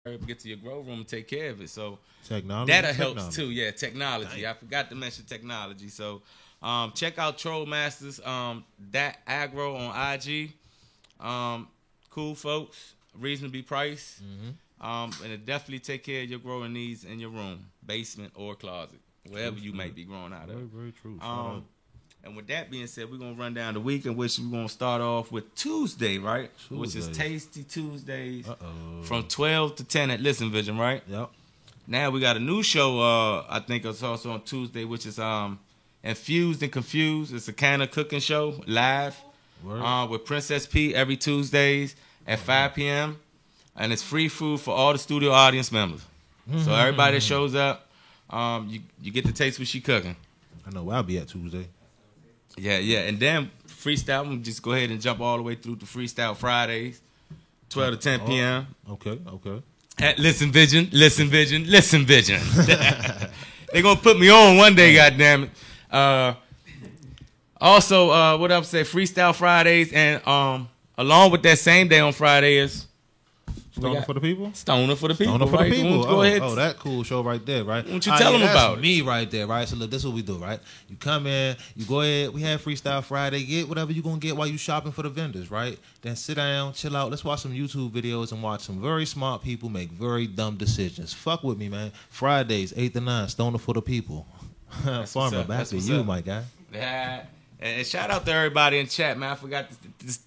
get to your grow room and take care of it. So Technology. that helps too. Yeah, technology. I forgot to mention technology. So check out Troll Masters, that aggro on IG. Cool folks, reasonably priced. And it definitely take care of your growing needs in your room, basement, or closet, wherever you might be growing out of. Very, very true. And with that being said, we're going to run down the week in which we're going to start off with Tuesday, right? Which is Tasty Tuesdays from 12 to 10 at Listen Vision, right? Yep. Now we got a new show, I think it's also on Tuesday, which is Infused and Confused. It's a kind of cooking show, live, with Princess P every Tuesdays at 5 p.m. And it's free food for all the studio audience members. So everybody that shows up, you get to taste what she cooking. I know where I'll be at Tuesday. Yeah. And then freestyle, we'll just go ahead and jump all the way through to Freestyle Fridays, 12 to 10 p.m. Okay. At Listen Vision. They're going to put me on one day, goddammit. Also, what else say? Freestyle Fridays. And along with that same day on Friday is... Stoner for the people? Stoner for the people. Stoner for the people. Go ahead. Oh, that cool show right there, right? Why don't you tell them about it? Me right there, right? So look, this is what we do, right? You come in, you go ahead, we have Freestyle Friday, get whatever you're going to get while you shopping for the vendors, right? Then sit down, chill out, let's watch some YouTube videos and watch some very smart people make very dumb decisions. Fuck with me, man. Fridays, 8 to 9, Stoner for the people. Farmer, back to you, my guy. Yeah. And shout out to everybody in chat, man. I forgot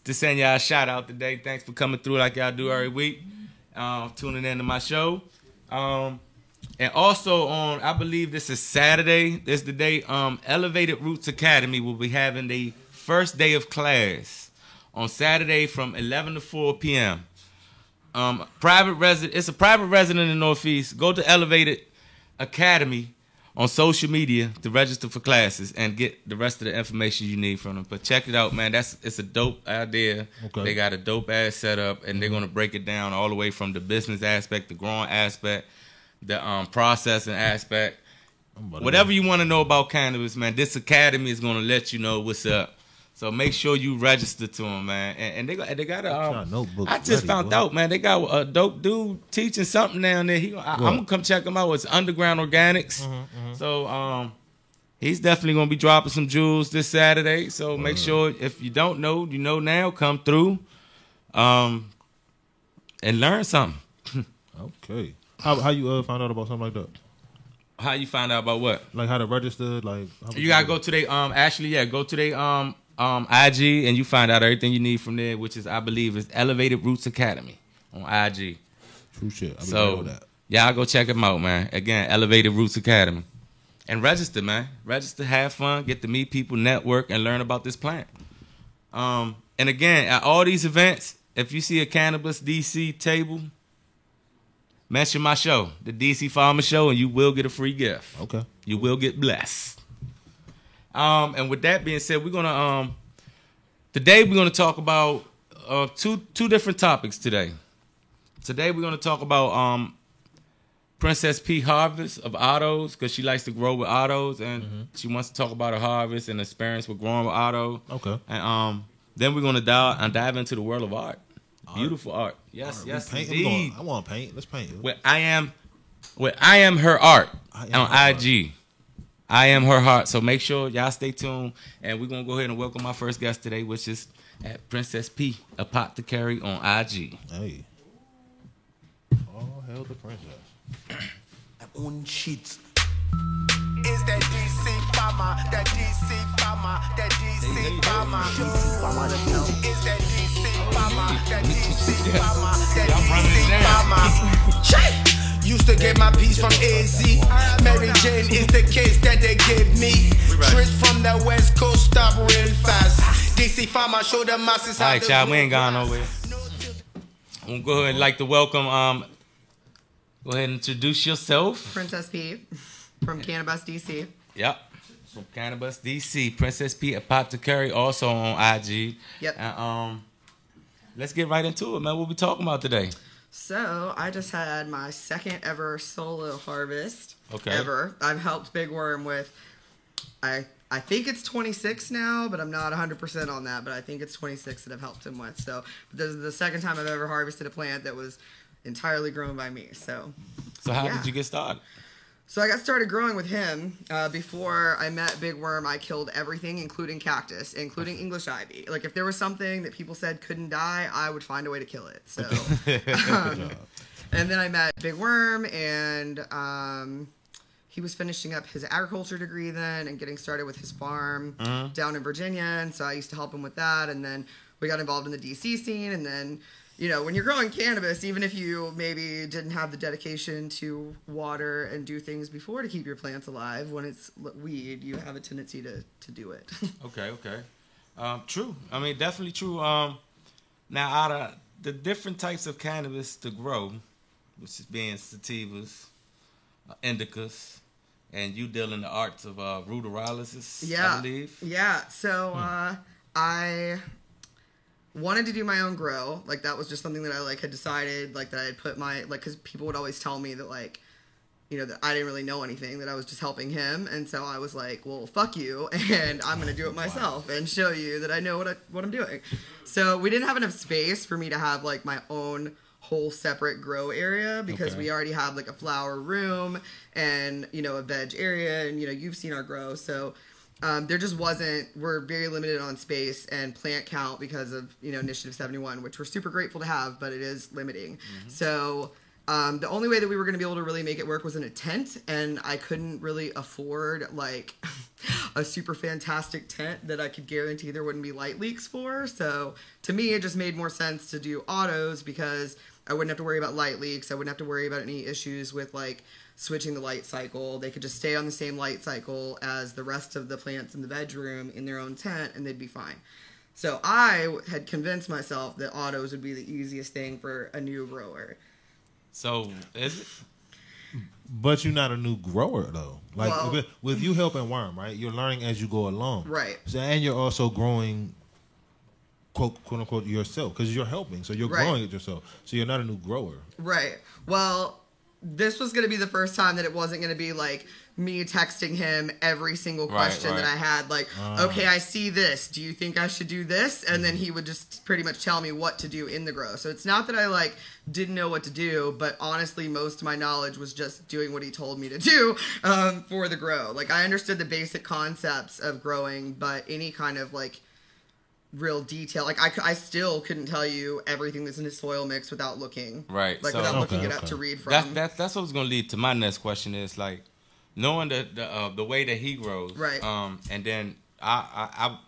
to send y'all a shout out today. Thanks for coming through like y'all do every week. Tuning in to my show. And also on, I believe this is Saturday. This is the day Elevated Roots Academy will be having the first day of class on Saturday from 11 to 4 p.m. It's a private resident in the Northeast. Go to Elevated Academy on social media to register for classes and get the rest of the information you need from them. But check it out, man. It's a dope idea. Okay. They got a dope ass setup, and they're gonna break it down all the way from the business aspect, the growing aspect, the processing aspect. Whatever you want to know about cannabis, man, this academy is gonna let you know what's up. So make sure you register to them, man. And they got a. I just found out, man. They got a dope dude teaching something down there. I'm gonna come check him out. It's Underground Organics. So he's definitely gonna be dropping some jewels this Saturday. So make sure if you don't know, you know now. Come through, and learn something. Okay. How you found out about something like that? How you find out about what? Like how to register? Like you gotta go to they go to they IG, and you find out everything you need from there, which is, I believe, is Elevated Roots Academy on IG. True shit. So, y'all go check them out, man. Again, Elevated Roots Academy. And register, man. Register, have fun, get to meet people, network, and learn about this plant. And again, at all these events, if you see a Cannabis DC table, mention my show, the DC Farmer Show, and you will get a free gift. Okay. You will get blessed. And with that being said, we're gonna today we're gonna talk about two different topics today. Today we're gonna talk about Princess P harvest of autos, because she likes to grow with autos, and she wants to talk about her harvest and experience with growing with auto. Okay. And then we're gonna dive into the world of art. Beautiful art. Yes, indeed. I want to paint. Let's paint. I am her art on IG. I am her heart. So make sure y'all stay tuned. And we're going to go ahead and welcome my first guest today, which is at Princess P, Apothecary on IG. Hey. Oh, hell the princess. On shit. Is that DC Farmer? That DC Farmer? That DC Farmer? Is that DC Farmer? That DC Farmer? That DC Farmer? Used to get my piece from AZ. Mary Jane is the case that they gave me. Trips from the West Coast, stop real fast. DC Farmer show the masses how. All right, y'all, we ain't gone nowhere. I'm gonna go ahead and like to welcome. Go ahead and introduce yourself. Princess P from Cannabis DC. Yep, from Cannabis DC. Princess P Apothecary, also on IG. Yep. And let's get right into it, man. What we talking about today? So I just had my second ever solo harvest. Okay. Ever. I've helped Big Worm with. I think it's 26 now, but I'm not 100% on that. But I think it's 26 that I've helped him with. So this is the second time I've ever harvested a plant that was entirely grown by me. So how yeah. did you get started? So I got started growing with him. Before I met Big Worm, I killed everything, including cactus, including English ivy. Like, if there was something that people said couldn't die, I would find a way to kill it. So, and then I met Big Worm, and he was finishing up his agriculture degree then and getting started with his farm down in Virginia. And so I used to help him with that. And then we got involved in the DC scene, and then... You know, when you're growing cannabis, even if you maybe didn't have the dedication to water and do things before to keep your plants alive, when it's weed, you have a tendency to do it. Okay. True. I mean, definitely true. Now, out of the different types of cannabis to grow, which is being sativas, indicas, and you deal in the arts of ruderalysis, I believe. Yeah. So I wanted to do my own grow. Like, that was just something that I like had decided, like, that I had put my, like, because people would always tell me that, like, you know, that I didn't really know anything, that I was just helping him. And so I was like, well, fuck you, and I'm going to do it myself and show you that I know what I'm doing. So we didn't have enough space for me to have, like, my own whole separate grow area, because we already have, like, a flower room and, you know, a veg area, and, you know, you've seen our grow. So there just wasn't, we're very limited on space and plant count because of, you know, Initiative 71, which we're super grateful to have, but it is limiting. So the only way that we were going to be able to really make it work was in a tent, and I couldn't really afford, like, a super fantastic tent that I could guarantee there wouldn't be light leaks for. So to me, it just made more sense to do autos, because I wouldn't have to worry about light leaks. I wouldn't have to worry about any issues with, like, switching the light cycle. They could just stay on the same light cycle as the rest of the plants in the bedroom in their own tent, and they'd be fine. So I had convinced myself that autos would be the easiest thing for a new grower. So is it? But you're not a new grower, though. Like, Well, with you helping Worm, right? You're learning as you go along. Right. So, and you're also growing, quote unquote, yourself, because you're helping. So you're growing it yourself. So you're not a new grower. Right. Well, this was going to be the first time that it wasn't going to be like me texting him every single question that I had. Like, okay, I see this. Do you think I should do this? And then he would just pretty much tell me what to do in the grow. So it's not that I, like, didn't know what to do, but honestly, most of my knowledge was just doing what he told me to do for the grow. Like, I understood the basic concepts of growing, but any kind of, like, real detail, like, I still couldn't tell you everything that's in his soil mix without looking, right? Like, so, without looking it up to read from. That's what was going to lead to my next question. Is like knowing the way that he grows, right? And then I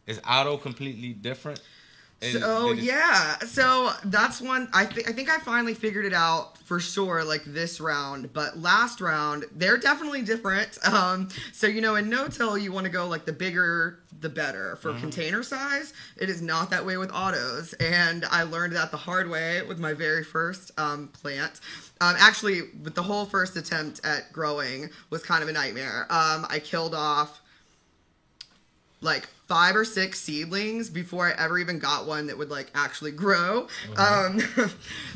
is auto completely different. So that's one. I think I finally figured it out for sure, like this round. But last round, they're definitely different. So, you know, in no-till, you want to go like the bigger, the better for container size. It is not that way with autos, and I learned that the hard way with my very first plant. Actually, with the whole first attempt at growing was kind of a nightmare. I killed off like 5 or 6 seedlings before I ever even got one that would like actually grow.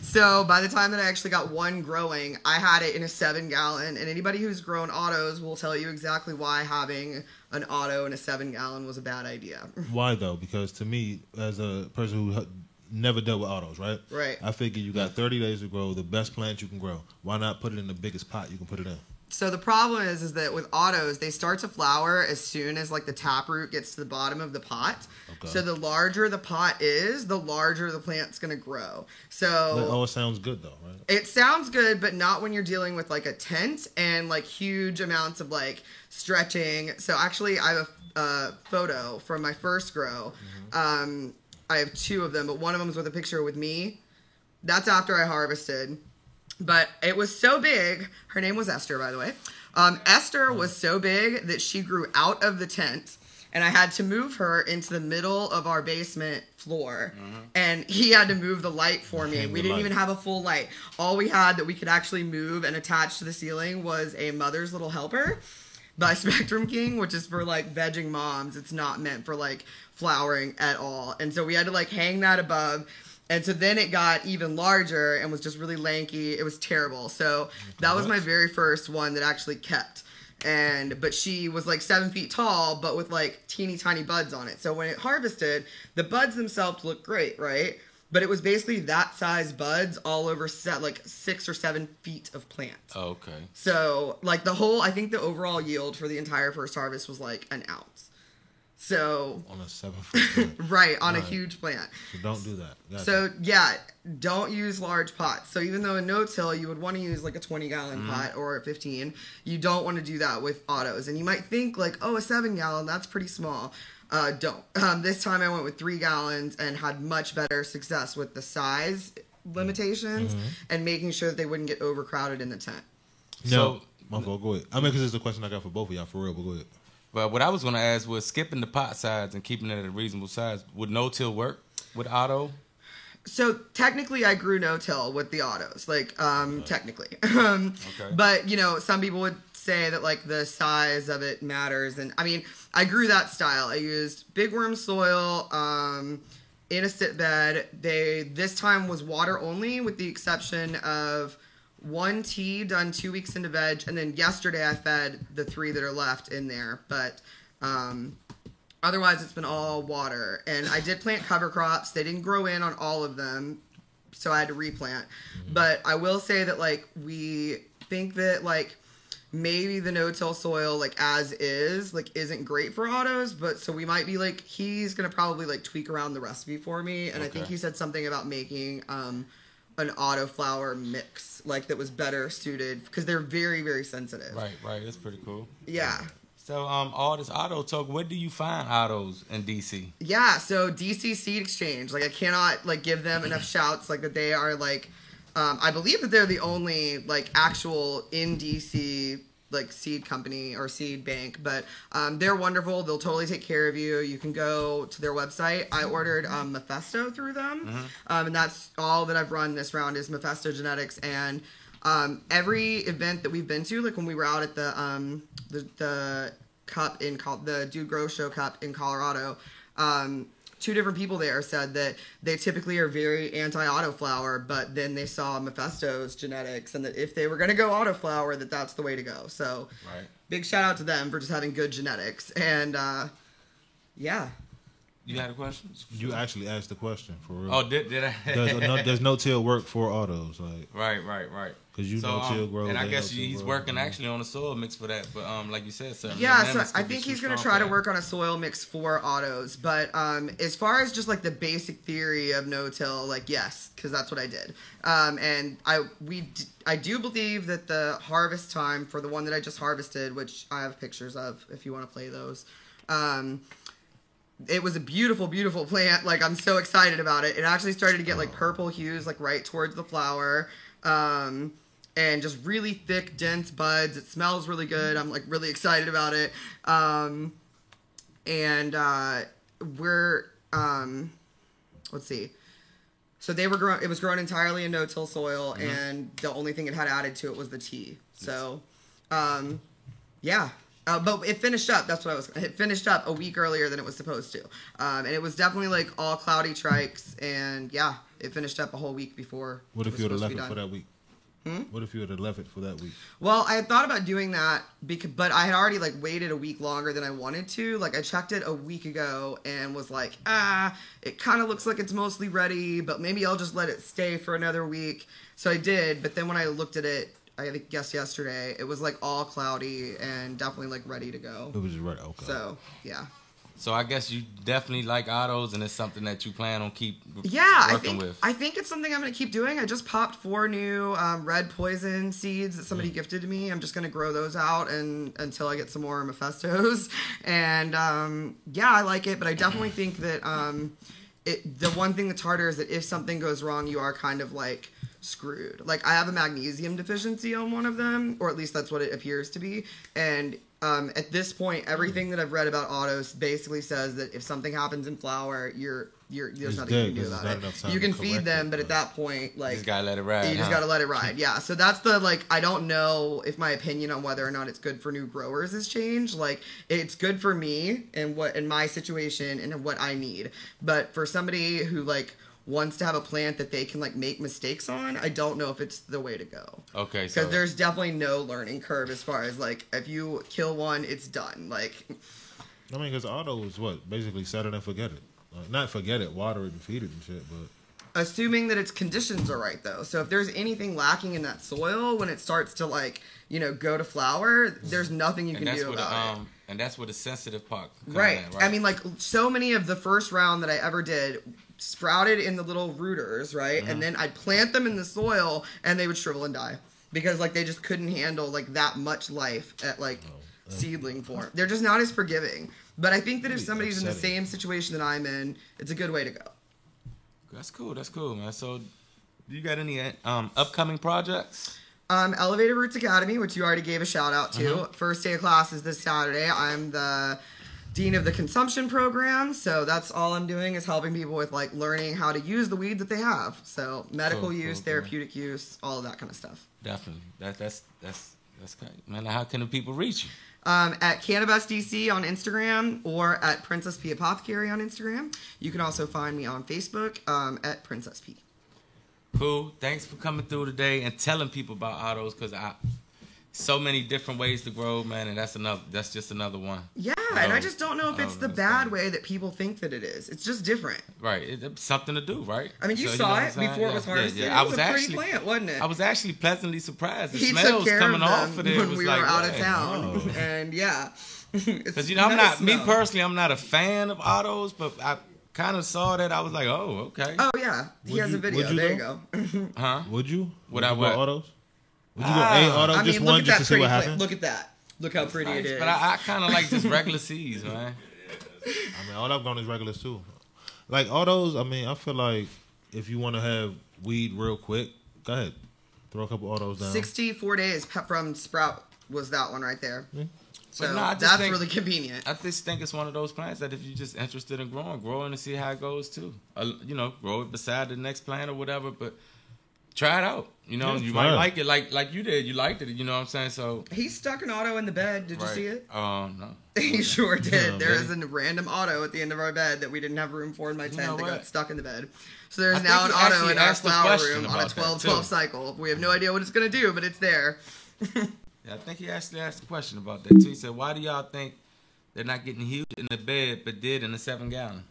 So by the time that I actually got one growing, I had it in a 7-gallon, and anybody who's grown autos will tell you exactly why having an auto in a 7-gallon was a bad idea. Why though? Because to me, as a person who never dealt with autos, right? Right. I figure you got 30 days to grow the best plant you can grow. Why not put it in the biggest pot you can put it in? So the problem is that with autos, they start to flower as soon as like the taproot gets to the bottom of the pot. Okay. So the larger the pot is, the larger the plant's going to grow. So it sounds good though, right? It sounds good, but not when you're dealing with like a tent and like huge amounts of like stretching. So actually, I have a photo from my first grow. I have 2 of them, but one of them is with a picture with me. That's after I harvested. But it was so big. Her name was Esther, by the way. Esther was so big that she grew out of the tent, and I had to move her into the middle of our basement floor. And he had to move the light for me. We didn't even have a full light. All we had that we could actually move and attach to the ceiling was a Mother's Little Helper by Spectrum King, which is for like vegging moms. It's not meant for like flowering at all. And so we had to like hang that above. And so then it got even larger and was just really lanky. It was terrible. So that was my very first one that actually kept. But she was like 7 feet tall, but with like teeny tiny buds on it. So when it harvested, the buds themselves looked great, right? But it was basically that size buds all over like 6 or 7 feet of plant. Oh, okay. So like I think the overall yield for the entire first harvest was like an ounce. So On a 7-foot plant. right, on a huge plant. So don't do that. Gotcha. So yeah, don't use large pots. So even though in no-till you would want to use like a 20-gallon pot or a 15, you don't want to do that with autos. And you might think like, oh, a 7-gallon, that's pretty small. Don't. This time I went with 3 gallons and had much better success with the size limitations and making sure that they wouldn't get overcrowded in the tent. No, my fault. Go ahead. I mean, because it's a question I got for both of y'all, for real, but go ahead. But what I was going to ask was skipping the pot size and keeping it at a reasonable size. Would no-till work with auto? So technically I grew no-till with the autos, like technically. Okay. But, you know, some people would say that like the size of it matters. And I mean, I grew that style. I used big worm soil in a sit bed. This time was water only with the exception of 1 tea done 2 weeks into veg, and then yesterday I fed the 3 that are left in there. But otherwise, it's been all water. And I did plant cover crops. They didn't grow in on all of them, so I had to replant. But I will say that like we think that like maybe the no-till soil like as is like isn't great for autos, but so we might be like he's gonna probably like tweak around the recipe for me. And I think he said something about making an auto flower mix like that was better suited because they're very, very sensitive. Right. That's pretty cool. Yeah. So all this auto talk, where do you find autos in DC? Yeah, so DC Seed Exchange, like I cannot like give them enough shouts like that they are like I believe that they're the only like actual in DC like seed company or seed bank, but they're wonderful. They'll totally take care of you. You can go to their website. I ordered Mephisto through them, and that's all that I've run this round is Mephisto Genetics. And every event that we've been to, like when we were out at the cup in the Dude Grow Show Cup in Colorado, 2 different people there said that they typically are very anti-auto flower, but then they saw Mephisto's genetics and that if they were going to go auto flower, that's the way to go. So big shout out to them for just having good genetics. And yeah. You had a question? You actually asked the question, for real. Oh, did I? There's no-till work for autos. Like, Right. because you no-till grow. And I guess he's working actually on a soil mix for that. But like you said, so I think he's going to try to work on a soil mix for autos. But as far as just like the basic theory of no-till, like yes, because that's what I did. And I do believe that the harvest time for the one that I just harvested, which I have pictures of if you want to play those. It was a beautiful, beautiful plant. Like, I'm so excited about it. It actually started to get, like, purple hues, like, right towards the flower. And just really thick, dense buds. It smells really good. I'm, like, really excited about it. Let's see. So it was grown entirely in no-till soil, and the only thing it had added to it was the tea. So, yeah. But it finished up. It finished up a week earlier than it was supposed to. And it was definitely like all cloudy trikes. And yeah, it finished up a whole week before. What if you would have left it for that week? What if you would have left it for that week? Well, I had thought about doing that, but I had already like waited a week longer than I wanted to. Like I checked it a week ago and was like, it kind of looks like it's mostly ready, but maybe I'll just let it stay for another week. So I did. But then when I looked at it, I guess yesterday, it was like all cloudy and definitely like ready to go. It was just ready. Okay. So yeah. So I guess you definitely like autos, and it's something that you plan on working with. I think it's something I'm going to keep doing. I just popped 4 new red poison seeds that somebody gifted to me. I'm just going to grow those out until I get some more Mephistos. And yeah, I like it, but I definitely think that the one thing that's harder is that if something goes wrong, you are kind of like screwed. Like I have a magnesium deficiency on one of them, or at least that's what it appears to be. And at this point, everything that I've read about autos basically says that if something happens in flower, there's nothing you can do about it. You can feed them, but at that point, like you just gotta let it ride. You just gotta let it ride. Yeah. So that's the I don't know if my opinion on whether or not it's good for new growers has changed. Like it's good for me and what in my situation and what I need, but for somebody who wants to have a plant that they can make mistakes on, I don't know if it's the way to go. Okay, because there's definitely no learning curve as far as if you kill one, it's done. I mean, because auto is basically set it and forget it. Not forget it, water it and feed it and shit, but assuming that its conditions are right though. So if there's anything lacking in that soil when it starts to like, go to flower, there's nothing you can do about it. And that's where the sensitive part comes Right. in, right? I mean, like, so many of the first round that I ever did sprouted in the little rooters, right? And then I'd plant them in the soil, and they would shrivel and die. Because, like, they just couldn't handle, like, that much life at, like, seedling form. They're just not as forgiving. But I think that if somebody's in the same situation that I'm in, it's a good way to go. That's cool, man. So, do you got any upcoming projects? Elevated Roots Academy, which you already gave a shout out to. First day of class is this Saturday. I'm the dean of the consumption program, so that's all I'm doing is helping people with like learning how to use the weed that they have. So medical use, therapeutic use, all of that kind of stuff. Definitely. That's great. Man, how can the people reach you? At Cannabis DC on Instagram or at Princess P Apothecary on Instagram. You can also find me on Facebook at Princess P. Cool. Thanks for coming through today and telling people about autos, because so many different ways to grow, man, and that's just another one. Yeah, and I just don't know if it's the bad way that people think that it is. It's just different. Right. It's something to do, right? I mean, you saw it before it was harvested. Yeah. It was a pretty plant, wasn't it? I was actually pleasantly surprised. The He smells took care coming of off of it when was we like, were out of hey. town, and yeah. Because I'm not a fan of autos, but I kind of saw that. I was like, oh, okay. Oh yeah, he has a video. There you go. Huh? Would you? Would I what? Autos? Would you go A auto, I just mean, one, look at just that to see what pretty happens? plant. Look at that. Look how pretty it is. But I kind of like just regular C's, man. I mean, all I've gone is regulars too. Like autos, I mean, I feel like if you want to have weed real quick, go ahead, throw a couple autos down. 64 days from sprout was that one right there. So no, I just that's think- really convenient. I just think it's one of those plants that if you're just interested in growing and see how it goes too. Grow it beside the next plant or whatever, but try it out. You might like it like you did. You liked it, you know what I'm saying? So He stuck an auto in the bed. Did you see it? Oh, no. He sure did. Yeah, There man. is a random auto at the end of our bed that we didn't have room for in my tent know that got what? stuck in the bed. So there's I now an think he auto actually in our asked a flower question room on a about that, 12-12 too. cycle. We have no idea what it's going to do, but it's there. Yeah, I think he actually asked a question about that too. He said, why do y'all think they're not getting huge in the bed but did in the 7-gallon?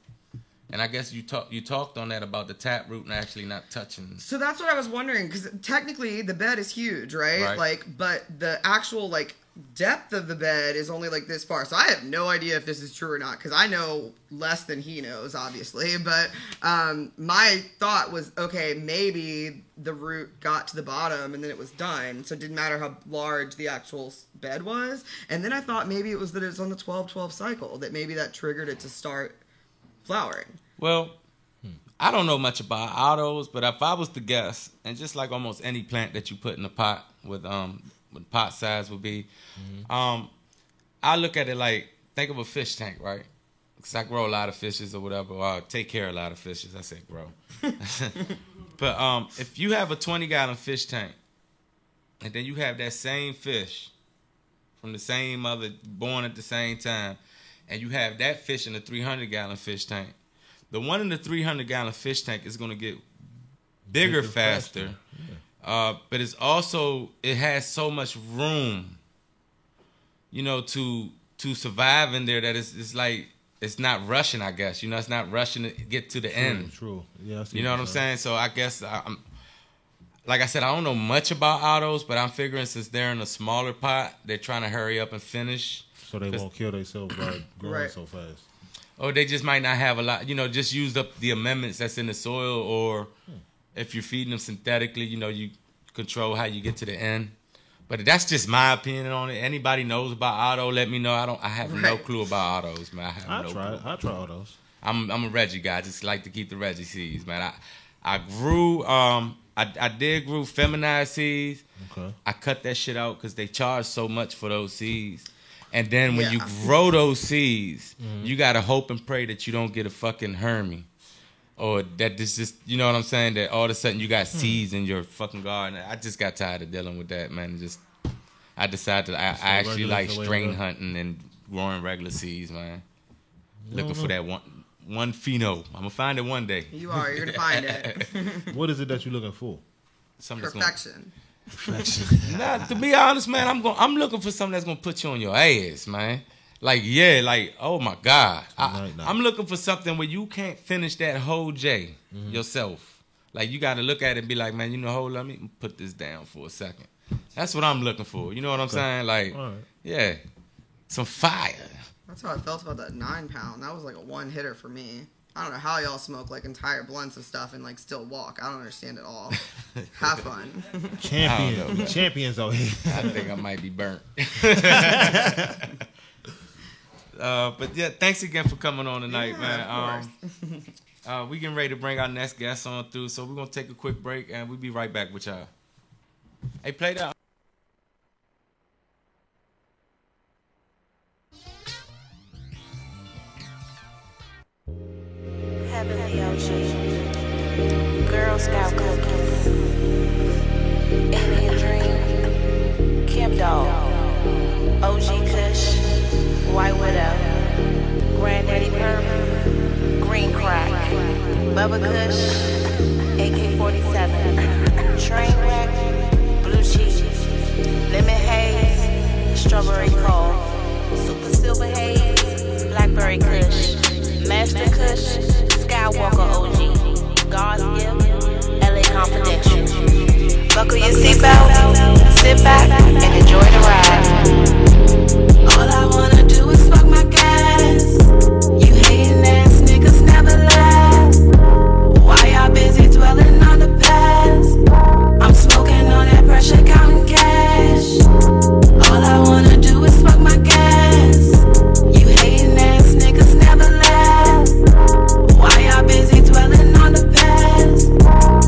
And I guess you talked on that about the taproot and actually not touching. So that's what I was wondering, because technically the bed is huge, right? Right. Like, but the actual like depth of the bed is only like this far. So I have no idea if this is true or not, because I know less than he knows, obviously. But my thought was, okay, maybe the root got to the bottom and then it was done, so it didn't matter how large the actual bed was. And then I thought maybe it was that it's on the 12-12 cycle, that maybe that triggered it to start flowering. Well, I don't know much about autos, but if I was to guess, and just like almost any plant that you put in a pot with pot size would be, I look at it like, think of a fish tank, right? Because I grow a lot of fishes or whatever, or I take care of a lot of fishes. I say grow. But if you have a 20-gallon fish tank, and then you have that same fish from the same mother born at the same time, and you have that fish in a 300-gallon fish tank, the one in the 300-gallon fish tank is going to get bigger faster. Yeah. But it has so much room, to survive in there that it's like it's not rushing, I guess. It's not rushing to get to the end. True. Yeah. I see You know what I'm saying? So I guess I'm like I said, I don't know much about autos, but I'm figuring since they're in a smaller pot, they're trying to hurry up and finish. So they won't kill themselves by growing Right. so fast. Or they just might not have a lot, just used up the amendments that's in the soil, or if you're feeding them synthetically, you control how you get to the end. But that's just my opinion on it. Anybody knows about auto, let me know. I have no Right. clue about autos, man. I have no clue. I'll try all those. I'm a Reggie guy. I just like to keep the Reggie seeds, man. I grew I did grew feminized seeds. Okay. I cut that shit out because they charge so much for those seeds. And then when you Yeah. grow those seeds, you gotta hope and pray that you don't get a fucking Hermie. Or that this just, you know what I'm saying? That all of a sudden you got seeds in your fucking garden. I just got tired of dealing with that, man. I decided I actually regular like is the way to strain go. hunting and growing regular seeds, man. Looking for that one pheno. I'm gonna find it one day. You are. You're gonna find it. What is it that you're looking for? Something that's gonna, Perfection. Nah, to be honest, man, I'm looking for something that's gonna put you on your ass, man. Oh my God. Right now. I'm looking for something where you can't finish that whole J yourself. Like, you got to look at it and be like, man, you know, hold on, let me put this down for a second. That's what I'm looking for. You know what I'm saying? Like, yeah, some fire. That's how I felt about that 9 pound. That was like a one hitter for me. I don't know how y'all smoke like entire blunts of stuff and like still walk. I don't understand it all. Have fun. Champions out here. I think I might be burnt. But yeah, thanks again for coming on tonight, man. We getting ready to bring our next guest on through, so we're gonna take a quick break and we'll be right back with y'all. Hey, play that. Heavenly OG, Girl Scout cookies, Indian Dream, Kim Dog, OG Kush, White Widow, Granddaddy Purple, Green Crack, Bubba Kush, AK-47, Trainwreck, Blue Cheese, Lemon Haze, Strawberry Cold, Super Silver Haze, Blackberry Kush, Master Kush, Skywalker OG, God's Gift, LA Confidential. Buckle your seatbelt, sit back, and enjoy the ride. All I wanna do is fuck my gas. You hating ass niggas never last. Why y'all busy dwelling on the past? I'm smoking on that pressure, counting cash. All I wanna do is fuck my gas. You hating ass niggas never last. Why y'all busy dwelling on the past?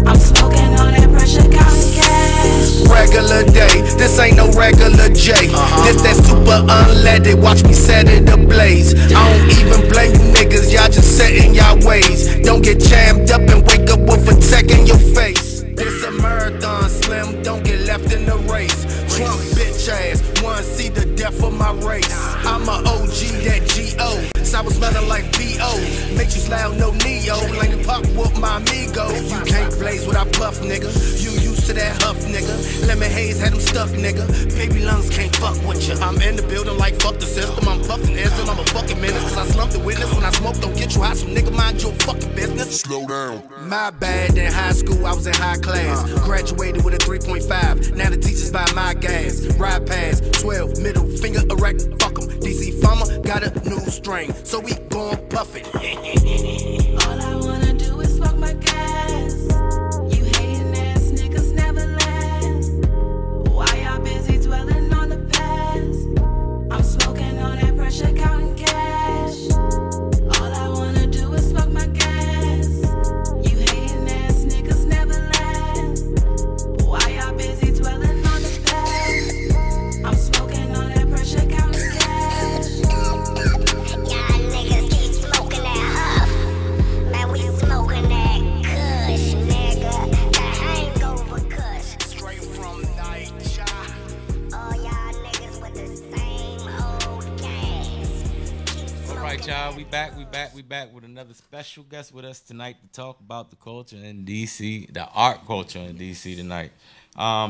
I'm smoking on that pressure, counting cash. Regular day, this ain't no regular J. This that super unleaded, watch me set it ablaze. I don't even blame you niggas, y'all just set in y'all ways. Don't get jammed up and wake up with a tech in your face. This a marathon, Slim, don't get left in the race. Trump bitch ass, wanna see the death of my race. I'm a OG, that G.O. Sour smelling like B.O. Matrix loud, no Neo. Like the pop with my amigo. You can't blaze what I puff, nigga. You used to that huff, nigga. Lemon Haze had them stuck, nigga. Baby lungs can't fuck with ya. I'm in the building like fuck the system. I'm puffing ism, I'm a fucking menace. Cause I slumped the witness when I smoke, don't get you high. So nigga, mind your fucking business. Slow down. My bad, in high school I was in high class. Graduated with a 3.5. Now the teachers buy my gas. Ride past 12, middle finger erect. Fuck 'em. DC Farmer got a new strain. So we gon' puff it. All I wanna do is fuck my gas. You hating ass niggas never last. Why y'all busy dwelling on the past? I'm smoking on that pressure, counting cash. All I wanna do is fuck my gas. You hating ass niggas never last. Why y'all busy dwelling on the past? I'm smoking on that pressure, counting cash. Y'all niggas keep smoking that huff. Man, we smoking that kush, nigga. The hangover kush. Straight from Niger. All y'all niggas with the same old gas. All right, y'all, we back with another special guest with us tonight to talk about the culture in DC, the art culture in DC tonight.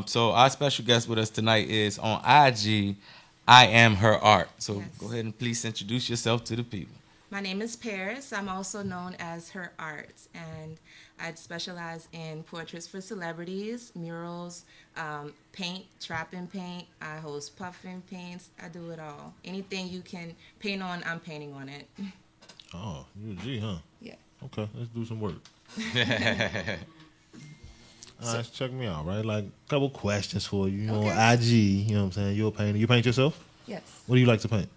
So our special guest with us tonight is on IG, I Am Her Art. So Yes. go ahead and please introduce yourself to the people. My name is Paris. I'm also known as Her Art, and I specialize in portraits for celebrities, murals, paint, trap and paint. I host puffin paints. I do it all. Anything you can paint on, I'm painting on it. Oh, you a G, huh? Yeah. Okay, let's do some work. All right, check me out, right? Like, a couple questions for you. You know, Okay. IG, you know what I'm saying? You're a painter. You paint yourself? Yes. What do you like to paint?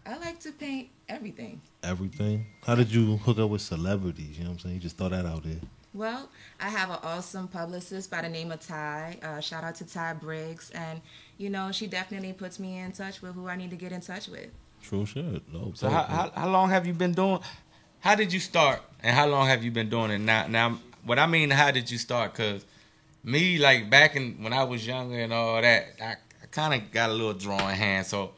I like to paint everything. Everything. How did you hook up with celebrities? You know what I'm saying? You just throw that out there. Well, I have an awesome publicist by the name of Ty. Shout out to Ty Briggs. And, you know, she definitely puts me in touch with who I need to get in touch with. True shit. No, So how long have you been doing? How did you start, and how long have you been doing it? Now, what I mean, how did you start? Cause me, like back in when I was younger and all that, I kind of got a little drawing hand. So,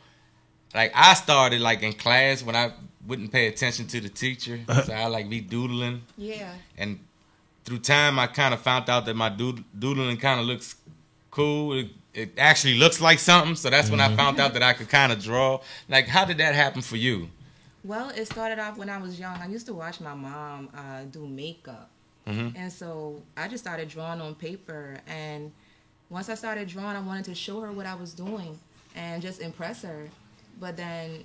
like I started like in class when I wouldn't pay attention to the teacher, so I like be doodling. Yeah. And through time, I kind of found out that my doodling kind of looks cool. It actually looks like something. So that's when I found out that I could kind of draw. Like, how did that happen for you? Well, it started off when I was young. I used to watch my mom do makeup. And so I just started drawing on paper. And once I started drawing, I wanted to show her what I was doing and just impress her. But then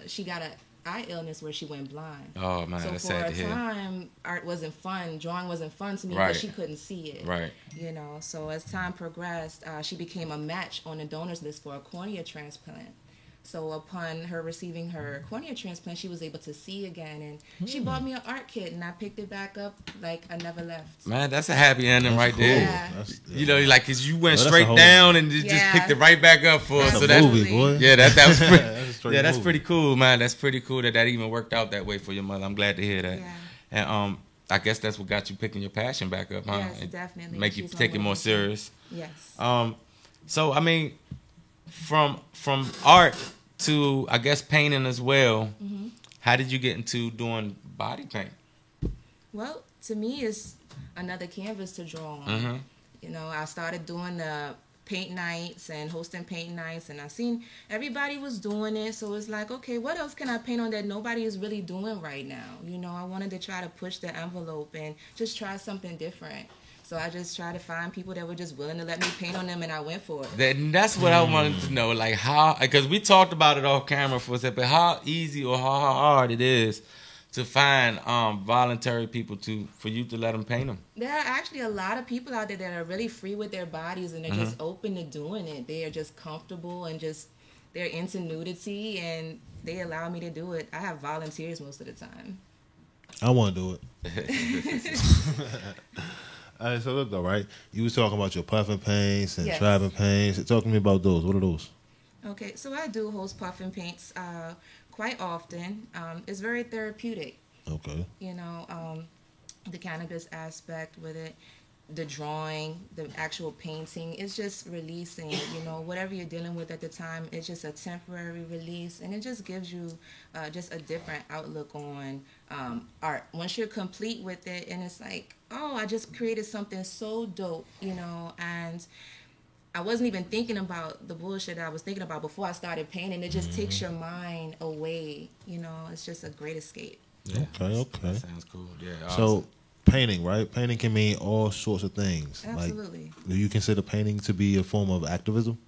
she got an eye illness where she went blind. Oh man, So that's for sad a to hear. time, art wasn't fun. Drawing wasn't fun to me Right. because she couldn't see it. Right. You know, so as time progressed, she became a match on the donors list for a cornea transplant. So upon her receiving her cornea transplant, she was able to see again, and she bought me an art kit, and I picked it back up like I never left. Man, that's a happy ending right Cool. there. Yeah. You know, like, cause you went Well, that's a straight whole- down and you just Yeah. picked it right back up for us. That's So a that's movie, boy. yeah, that was pretty, That's a straight yeah, that's movie. pretty cool, man. That's pretty cool that even worked out that way for your mother. I'm glad to hear that. Yeah. And I guess that's what got you picking your passion back up, huh? Yes, And definitely. make you She's take it more unbelievable. serious. Yes. So I mean, from art to I guess painting as well. Mm-hmm. How did you get into doing body paint? Well, to me, it's another canvas to draw on. Mm-hmm. You know, I started doing the paint nights and hosting paint nights, and I seen everybody was doing it, so it's like, okay, what else can I paint on that nobody is really doing right now? You know, I wanted to try to push the envelope and just try something different. So I just tried to find people that were just willing to let me paint on them, and I went for it. That's what I wanted to know, like how, because we talked about it off camera for a second, but how easy or how hard it is to find voluntary people for you to let them paint them. There are actually a lot of people out there that are really free with their bodies, and they're just open to doing it. They are just comfortable and just they're into nudity, and they allow me to do it. I have volunteers most of the time. I want to do it. All right, so look though, right? You was talking about your puffing paints and Yes. trapping paints. Talk to me about those. What are those? Okay, so I do host puffin paints quite often. It's very therapeutic, Okay. you know, the cannabis aspect with it, the drawing, the actual painting. It's just releasing, you know, whatever you're dealing with at the time. It's just a temporary release, and it just gives you just a different outlook on art. Once you're complete with it, and it's like, oh, I just created something so dope, you know, and I wasn't even thinking about the bullshit that I was thinking about before I started painting. It just takes your mind away, you know. It's just a great escape. Yeah. Okay. Sounds cool. Yeah. So painting, right? Painting can mean all sorts of things. Absolutely. Like, do you consider painting to be a form of activism?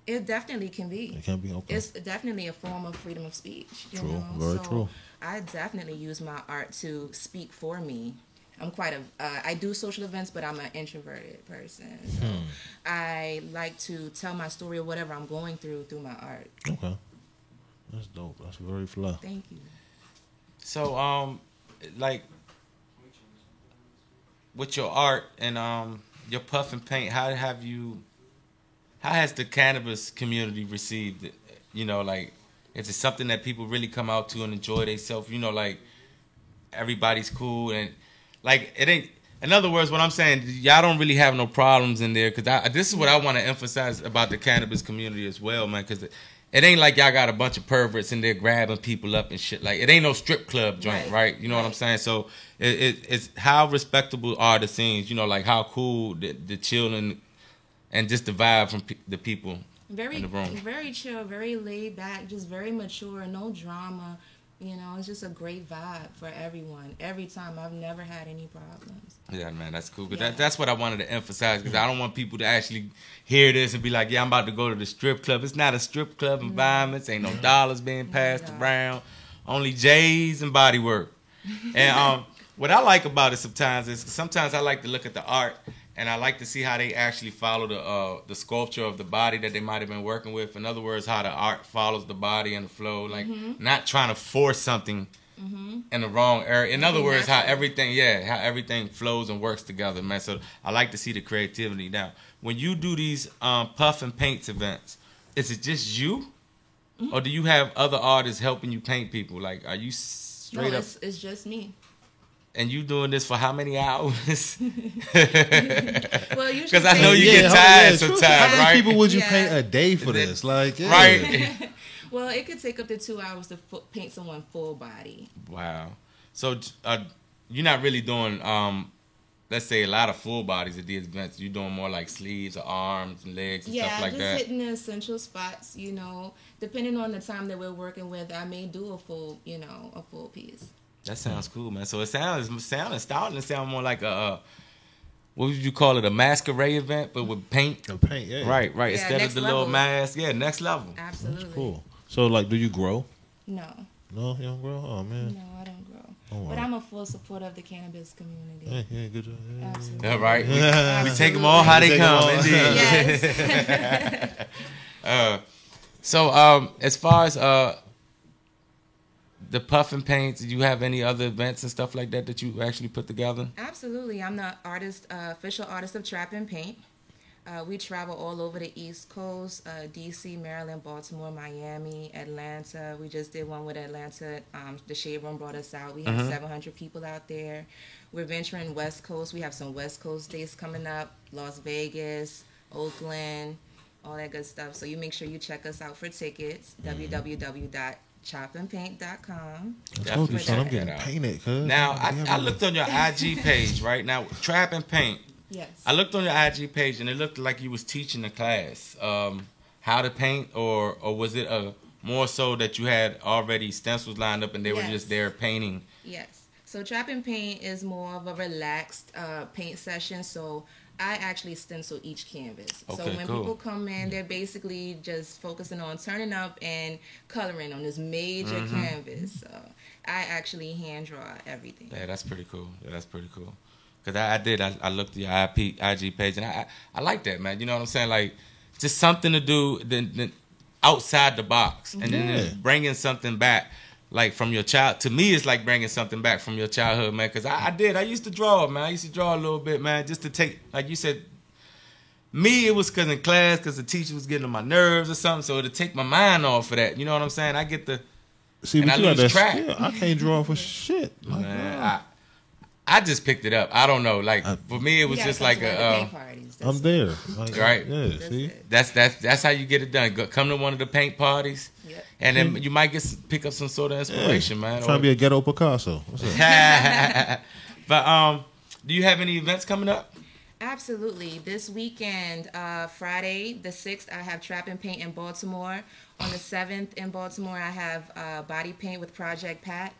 It definitely can be. It can be. Okay. It's definitely a form of freedom of speech. You True, know? very So true. I definitely use my art to speak for me. I'm quite I do social events, but I'm an introverted person. So I like to tell my story or whatever I'm going through my art. Okay. That's dope. That's very fly. Thank you. So like with your art and your puff and paint, how has the cannabis community received it? You know, like, is it something that people really come out to and enjoy themselves? You know, like, everybody's cool and like it ain't. In other words, what I'm saying, y'all don't really have no problems in there, because this is what I want to emphasize about the cannabis community as well, man. Because it ain't like y'all got a bunch of perverts in there grabbing people up and shit. Like, it ain't no strip club joint, right? You know what I'm saying? So it's how respectable are the scenes? You know, like how cool the chilling and just the vibe from the people Very, in the room. very chill, very laid back, just very mature, no drama. You know, it's just a great vibe for everyone. Every time, I've never had any problems. Yeah, man, that's cool. But Yeah. that's what I wanted to emphasize, because I don't want people to actually hear this and be like, yeah, I'm about to go to the strip club. It's not a strip club environment. Ain't no dollars being passed God. around. Only J's and body work. And what I like about it sometimes is sometimes I like to look at the art, and I like to see how they actually follow the sculpture of the body that they might have been working with. In other words, how the art follows the body and the flow, like not trying to force something in the wrong area. In other words, how everything flows and works together, man. So I like to see the creativity. Now, when you do these puff and paints events, is it just you, or do you have other artists helping you paint people? Like, are you straight No, up? it's just me. And you doing this for how many hours? Well, usually Because I know you get tired sometimes, How many right? people would you Yeah. paint a day for this? Like, yeah. Right. Well, it could take up to 2 hours to paint someone full body. Wow. So you're not really doing, let's say, a lot of full bodies at these events. You're doing more like sleeves or arms and legs and Yeah, stuff like just that. hitting the essential spots. You know, depending on the time that we're working with, I may do a full piece. That sounds cool, man. So it starting to sound more like a what would you call it? A masquerade event, but with paint. The paint, yeah. Right. Yeah, Instead of next the level. little mask, next level. Absolutely. Cool. So like, do you grow? No. No, you don't grow. Oh man. No, I don't grow. Oh, But wow. I'm a full supporter of the cannabis community. Yeah, yeah, good job. Yeah. Absolutely. Yeah, right. We Absolutely. take them all how they Take 'em come. all. Indeed. Yes. So as far as the puff and paints, do you have any other events and stuff like that you actually put together? Absolutely. I'm the official artist of Trap and Paint. We travel all over the East Coast, DC, Maryland, Baltimore, Miami, Atlanta. We just did one with Atlanta. The Shade Room brought us out. We have 700 people out there. We're venturing West Coast. We have some West Coast days coming up, Las Vegas, Oakland, all that good stuff. So you make sure you check us out for tickets, www.chopandpaint.com. I told you, son, I'm Definitely check getting that out. painted. Cause Now, I looked on your IG page right now, Trap and Paint. Yes. I looked on your IG page and it looked like you was teaching a class how to paint, or was it more so that you had already stencils lined up and they were Yes. just there painting? Yes. So Trap and Paint is more of a relaxed paint session. So I actually stencil each canvas. So Okay, when cool. people come in, they're basically just focusing on turning up and coloring on this major canvas. So I actually hand draw everything. Yeah, that's pretty cool. Cause I looked at your IG page and I like that, man. You know what I'm saying? Like just something to do then outside the box, and then Yeah. bringing something back. Like from your child, to me, it's like bringing something back from your childhood, man. Cause I used to draw, man. I used to draw a little bit, man, just to take, like you said. Me, it was cause in class, cause the teacher was getting on my nerves or something, so to take my mind off of that. You know what I'm saying? I get the see, and but I you got lose that track. skill. I can't draw for shit. My man. God. I just picked it up. I don't know. Like for me, it was You gotta just come like to one of the a. paint parties. That's I'm it. there. Like, Right. Yeah. That's See. it. That's how you get it done. Come to one of the paint parties, Yep. and then you might pick up some sort of inspiration, man. Trying to be a ghetto Picasso. What's up? But do you have any events coming up? Absolutely. This weekend, Friday the 6th, I have Trap and Paint in Baltimore. On the 7th in Baltimore, I have Body Paint with Project Pat.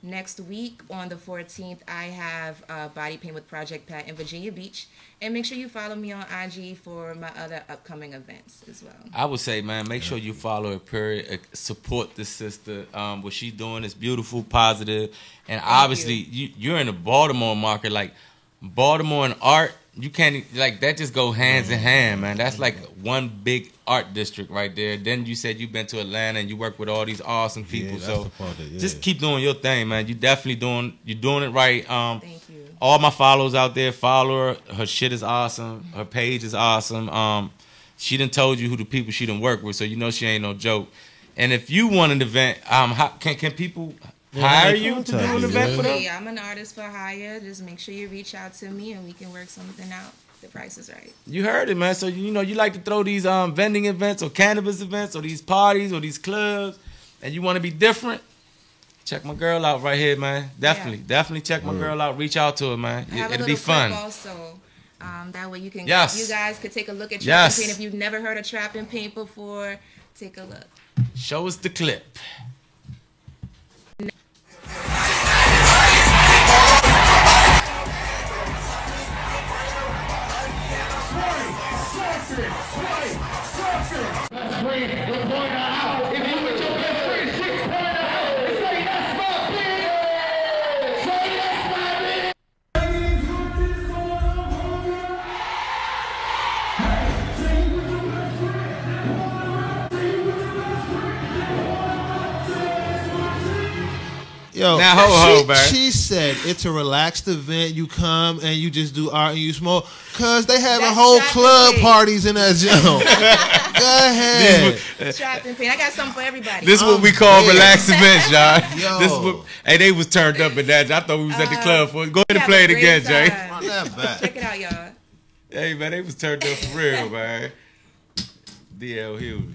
Next week, on the 14th, I have Body Paint with Project Pat in Virginia Beach. And make sure you follow me on IG for my other upcoming events as well. I would say, man, make sure you follow her. Period. Support this sister. What she's doing is beautiful, positive, and obviously you're in the Baltimore market. Like Baltimore and art, you can't like that. Just go hands in hand, man. That's like one big art district right there. Then you said you've been to Atlanta and you work with all these awesome people. that's So the part that- yeah. just keep doing your thing, man. You definitely doing it right. Thank you. All my followers out there, follow her. Her shit is awesome. Her page is awesome. She done told you who the people she done work with, so you know she ain't no joke. And if you want an event, can people hire you to do an event for them? Absolutely. I'm an artist for hire. Just make sure you reach out to me and we can work something out. The price is right. You heard it, man. So you know you like to throw these vending events or cannabis events or these parties or these clubs, and you want to be different. Check my girl out right here, man. Definitely check my girl out. Reach out to her, man. I have a It'll little be fun. clip also. That way you can, Yes. you guys could take a look at Trap Yes. and Paint. If you've never heard of Trap and Paint before, take a look. Show us the clip. Yo, Now, ho, man. She said it's a relaxed event. You come and you just do art and you smoke. Cause they have a That's whole Trap and club Paint. parties in that zone. Go ahead. Trap and Paint. I got something for everybody. This is what we call dead. relaxed events, y'all. Yo. This is what, hey, they was turned up at that. I thought we was at the club for it. Go ahead and Have play a it great again, Jay. time. Run that back. Check it out, y'all. Hey, man, they was turned up for real, man. D.L. Hughley.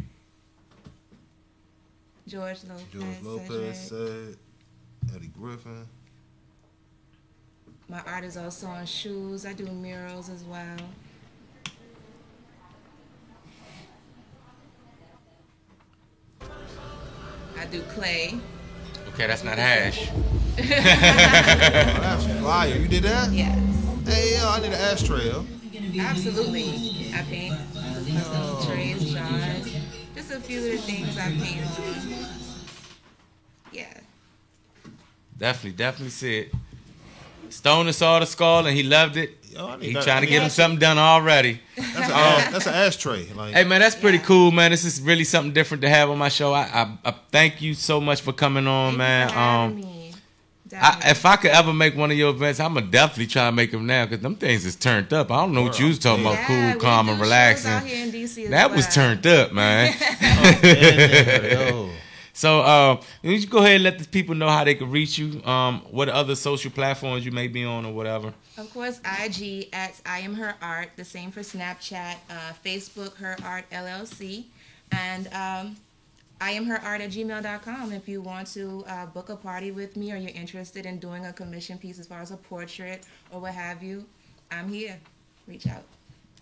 George Lopez. George Lopez said, Eddie Griffin. My art is also on shoes. I do murals as well. I do clay. Okay, that's not hash. That's fire. You did that? Yes, Hey, yo, I need an ashtray, yo. absolutely. I paint custom trays, jars, just a few of the things I paint on. Yeah. Definitely see it. Stoner saw the skull and he loved it. Yo, I need He that. trying to get him something done already. That's an ashtray. Like, Hey man, that's pretty cool, man. This is really something different to have on my show. I thank you so much for coming on, man. Thank you for having me. Definitely. If I could ever make one of your events, I'm gonna definitely try to make them now because them things is turned up. I don't know what you was talking about, Yeah, cool, we calm, do and shows relaxing. out here in DC as That was well. turned up, man. yo. So, you just go ahead and let the people know how they can reach you. What other social platforms you may be on or whatever. Of course, IG at I Am Her Art. The same for Snapchat, Facebook, Her Art LLC, and IamHerArt@gmail.com. If you want to book a party with me, or you're interested in doing a commission piece as far as a portrait or what have you, I'm here. Reach out.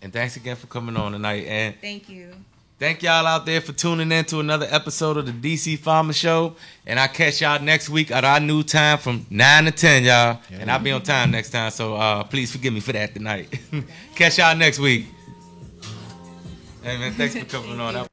And thanks again for coming on tonight. And Thank you. thank y'all out there for tuning in to another episode of the DC Farmer Show. And I'll catch y'all next week at our new time from 9 to 10, y'all. Yeah. And I'll be on time next time, so please forgive me for that tonight. Catch y'all next week. Hey, man, thanks for coming on.